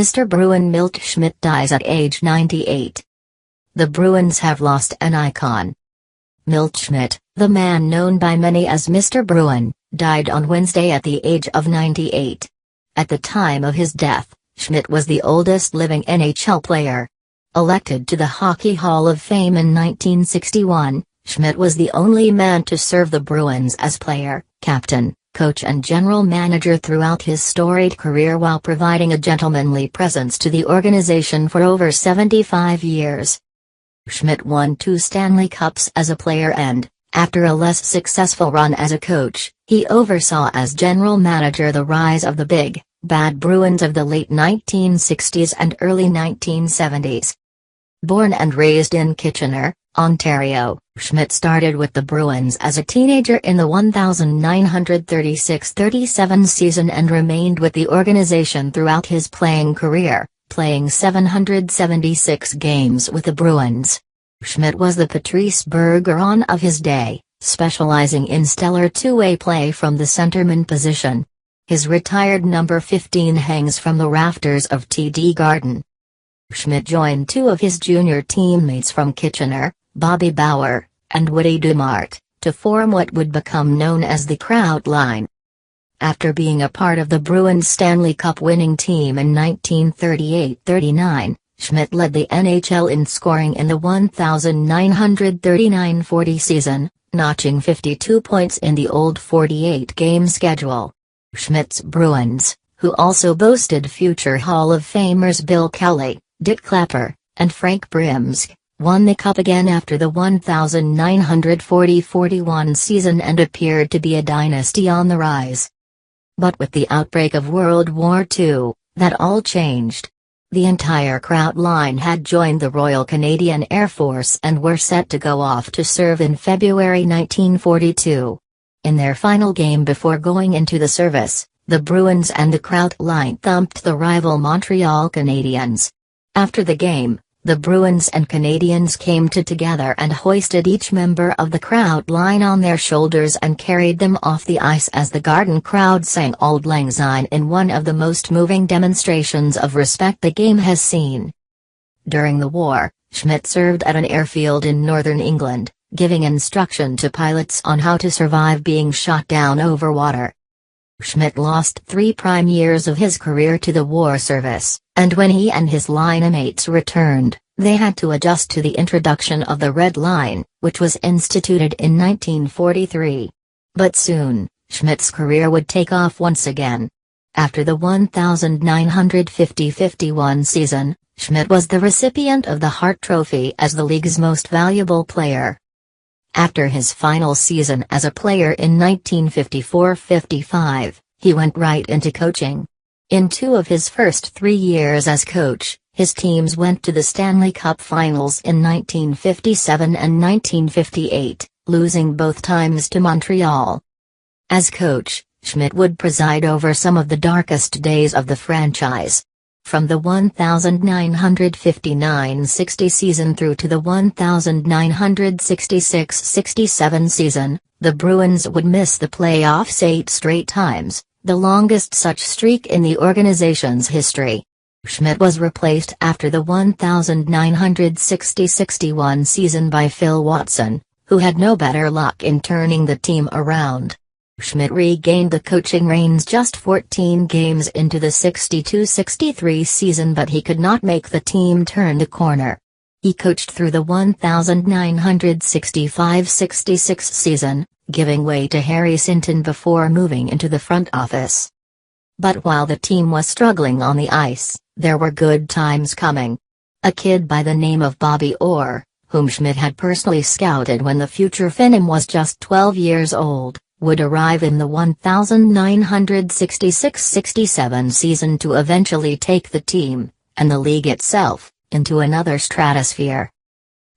Mr. Bruin Milt Schmidt dies at age 98. The Bruins have lost an icon. Milt Schmidt, the man known by many as Mr. Bruin, died on Wednesday at the age of 98. At the time of his death, Schmidt was the oldest living NHL player. Elected to the Hockey Hall of Fame in 1961, Schmidt was the only man to serve the Bruins as player, captain, coach and general manager throughout his storied career while providing a gentlemanly presence to the organization for over 75 years. Schmidt won 2 Stanley Cups as a player and, after a less successful run as a coach, he oversaw as general manager the rise of the Big, Bad Bruins of the late 1960s and early 1970s. Born and raised in Kitchener, Ontario, Schmidt started with the Bruins as a teenager in the 1936-37 season and remained with the organization throughout his playing career, playing 776 games with the Bruins. Schmidt was the Patrice Bergeron of his day, specializing in stellar two-way play from the centerman position. His retired number 15 hangs from the rafters of TD Garden. Schmidt joined 2 of his junior teammates from Kitchener, Bobby Bauer, and Woody Dumart, to form what would become known as the Kraut Line. After being a part of the Bruins Stanley Cup winning team in 1938-39, Schmidt led the NHL in scoring in the 1939-40 season, notching 52 points in the old 48-game schedule. Schmidt's Bruins, who also boasted future Hall of Famers Bill Kelly, Dick Clapper, and Frank Brimsk, won the Cup again after the 1940-41 season and appeared to be a dynasty on the rise. But with the outbreak of World War II, that all changed. The entire Kraut line had joined the Royal Canadian Air Force and were set to go off to serve in February 1942. In their final game before going into the service, the Bruins and the Kraut line thumped the rival Montreal Canadiens. After the game, the Bruins and Canadiens came together and hoisted each member of the Kraut line on their shoulders and carried them off the ice as the Garden crowd sang Auld Lang Syne in one of the most moving demonstrations of respect the game has seen. During the war, Schmidt served at an airfield in northern England, giving instruction to pilots on how to survive being shot down over water. Schmidt lost 3 prime years of his career to the war service, and when he and his line-mates returned, they had to adjust to the introduction of the Red Line, which was instituted in 1943. But soon, Schmidt's career would take off once again. After the 1950-51 season, Schmidt was the recipient of the Hart Trophy as the league's most valuable player. After his final season as a player in 1954-55, he went right into coaching. In 2 of his first 3 years as coach, his teams went to the Stanley Cup Finals in 1957 and 1958, losing both times to Montreal. As coach, Schmidt would preside over some of the darkest days of the franchise. From the 1959-60 season through to the 1966-67 season, the Bruins would miss the playoffs 8 straight times, the longest such streak in the organization's history. Schmidt was replaced after the 1960-61 season by Phil Watson, who had no better luck in turning the team around. Schmidt regained the coaching reins just 14 games into the 62-63 season, but he could not make the team turn the corner. He coached through the 1965-66 season, giving way to Harry Sinton before moving into the front office. But while the team was struggling on the ice, there were good times coming. A kid by the name of Bobby Orr, whom Schmidt had personally scouted when the future Finham was just 12 years old, would arrive in the 1966-67 season to eventually take the team, and the league itself, into another stratosphere.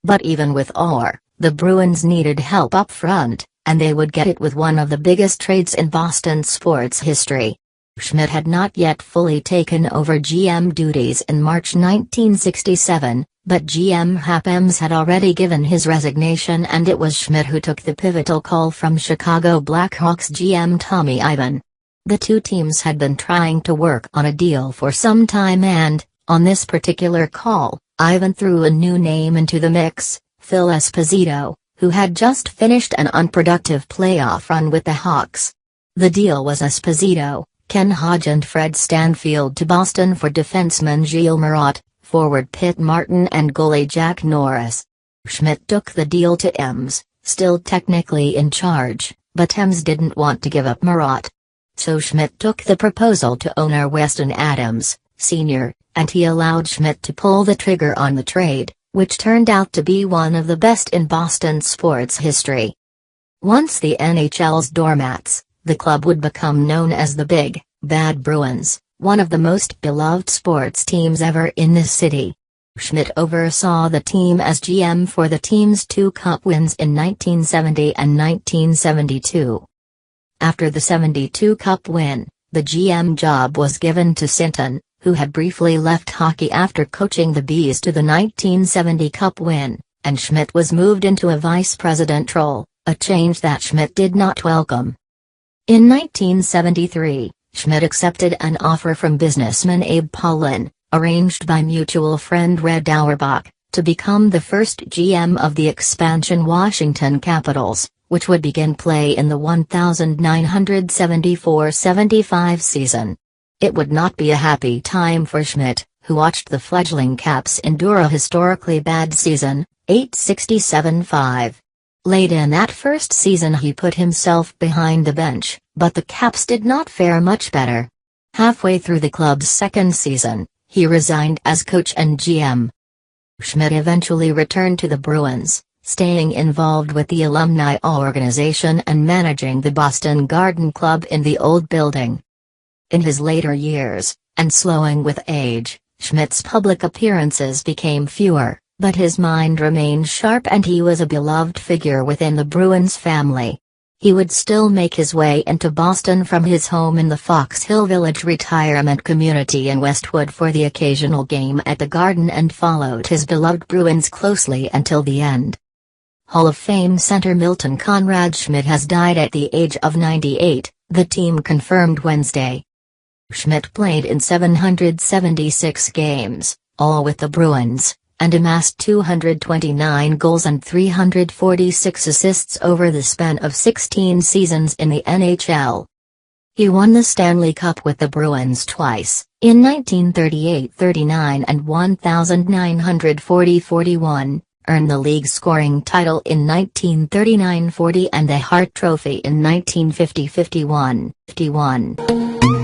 But even with Orr, the Bruins needed help up front, and they would get it with one of the biggest trades in Boston sports history. Schmidt had not yet fully taken over GM duties in March 1967, but GM Hapems had already given his resignation, and it was Schmidt who took the pivotal call from Chicago Blackhawks GM Tommy Ivan. The two teams had been trying to work on a deal for some time and, on this particular call, Ivan threw a new name into the mix, Phil Esposito, who had just finished an unproductive playoff run with the Hawks. The deal was Esposito, Ken Hodge and Fred Stanfield to Boston for defenseman Gilles Marat, forward Pitt Martin and goalie Jack Norris. Schmidt took the deal to Ems, still technically in charge, but Ems didn't want to give up Marat. So Schmidt took the proposal to owner Weston Adams, Sr., and he allowed Schmidt to pull the trigger on the trade, which turned out to be one of the best in Boston sports history. Once the NHL's doormats, the club would become known as the Big, Bad Bruins, one of the most beloved sports teams ever in this city. Schmidt oversaw the team as GM for the team's 2 cup wins in 1970 and 1972. After the 72 Cup win, the GM job was given to Sinton, who had briefly left hockey after coaching the Bees to the 1970 Cup win, and Schmidt was moved into a vice president role, a change that Schmidt did not welcome. In 1973, Schmidt accepted an offer from businessman Abe Paulin, arranged by mutual friend Red Auerbach, to become the first GM of the expansion Washington Capitals, which would begin play in the 1974-75 season. It would not be a happy time for Schmidt, who watched the fledgling Caps endure a historically bad season, 867-5. Late in that first season he put himself behind the bench, but the Caps did not fare much better. Halfway through the club's second season, he resigned as coach and GM. Schmidt eventually returned to the Bruins, staying involved with the alumni organization and managing the Boston Garden Club in the old building. In his later years, and slowing with age, Schmidt's public appearances became fewer, but his mind remained sharp and he was a beloved figure within the Bruins family. He would still make his way into Boston from his home in the Fox Hill Village retirement community in Westwood for the occasional game at the Garden and followed his beloved Bruins closely until the end. Hall of Fame center Milton Conrad Schmidt has died at the age of 98, the team confirmed Wednesday. Schmidt played in 776 games, all with the Bruins, and amassed 229 goals and 346 assists over the span of 16 seasons in the NHL. He won the Stanley Cup with the Bruins twice, in 1938-39 and 1940-41, earned the league scoring title in 1939-40 and the Hart Trophy in 1950-51.